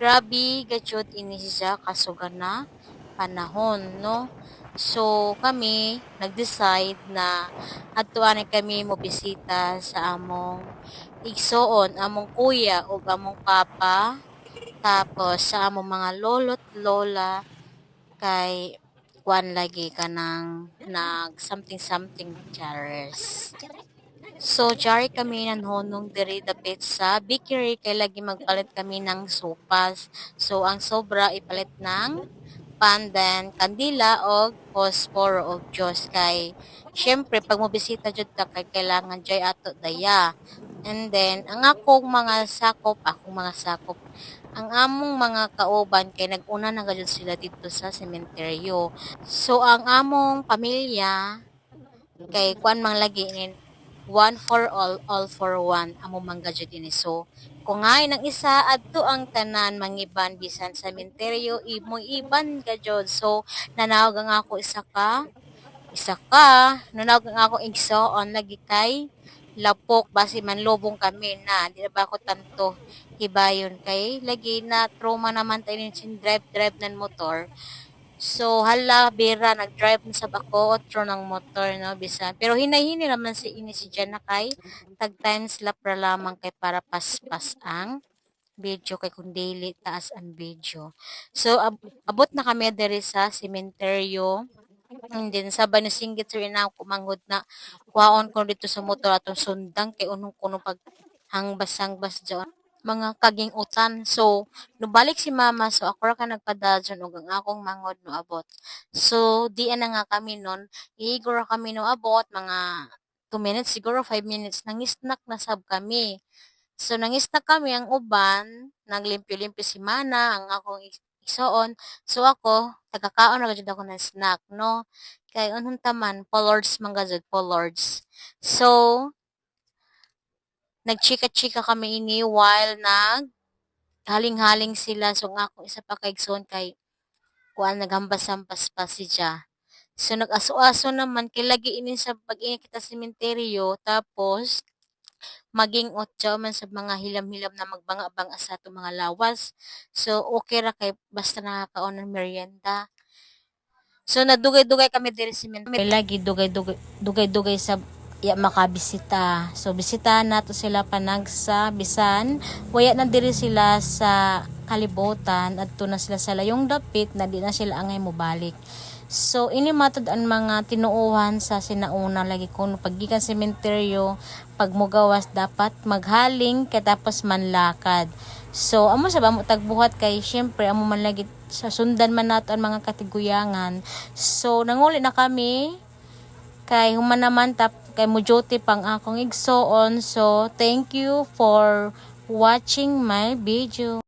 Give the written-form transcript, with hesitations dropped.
grabe gajud ini siya kasugan na panahon, no? So kami nag-decide na adtuan kami mo bisita sa among igsoon, among kuya ug among papa, tapos sa among mga lolo't lola kay kuan lagi kanang nag something something chares. So, jari kami nanhonong diri dapit sa bakery kay lagi magpalit kami ng sopas. So, ang sobra ipalit ng pandan, kandila o posporo o Diyos kay syempre pag mobisita jud ka kay kailangan jay ato daya. And then ang akong mga sakop, ang among mga kauban kay nag-una na gajud sila dito sa sementeryo. So ang among pamilya kay kuan mang lagi ni one for all for one amo mangga jud ini. So kung ngay nang isa adto ang tanan mangiban bisan sa sementeryo imo iban ka jud. So nanawag ang ako nanawag ang ako igsoon lagi kay lapok basi manlobong kami na di na ba ako tanto hibayon kay lagi na trauma naman tayo sin drive ng motor. So, hala, bira, nag-drive na sa bako, otro ng motor, no, bisan. Pero hinay-hini naman si Jan na kay, tag-time slap ra lamang kay para paspas ang video kay kung daily taas ang video. So, abot na kami diri sa sementeryo. And then, sabay na singgit rin na kumanghod na kuhaon ko dito sa motor atong sundang kay unong kuno pag hangbas-hangbas dyan mga kaging utan. So, nubalik si mama, so ako ra ka nagpadadyon og ang akong mangod no abot. So, diyan na nga kami nun, igora kami no abot, mga 2 minutes, siguro 5 minutes, nangisnak na sab kami. So, nangisnak kami, ang uban, naglimpyo-limpyo si mana, ang akong igsoon. So, ako, tagakaon na gajud ako ng snack, no? Kay unhun taman, pollards man gajud, pollards. So, nagchika-chika kami ini while haling-haling sila. So, nga ako isa pa kay Gson kay kuan naghambas-hambas pa si Ja. So, nag-aso-aso naman kay lagi ini sa pag-init kita sementeryo. Tapos, maging otso man sa mga hilam-hilam na magbanga-banga sa ato mga lawas. So, okay ra kay basta nakakaon ng merienda. So, nadugay-dugay kami diri sa sementeryo. Lagi dugay-dugay sa makabisita. So bisitahan nato sila panagsa bisan waya na diri sila sa kalibutan adto na sila sa layong dapit na di na sila angay mobalik. So ini matod ang mga tinuuhan sa sinauna lagi kuno paggikan sementeryo pag mogawas dapat maghaling katapos manlakad. So amo sa bamo tagbuhat kay syempre amo man lagi sa sundan man nato ang mga katiguyangan. So nanguli na kami kay human naman kay mujote pang akong igsoon. So thank you for watching my video.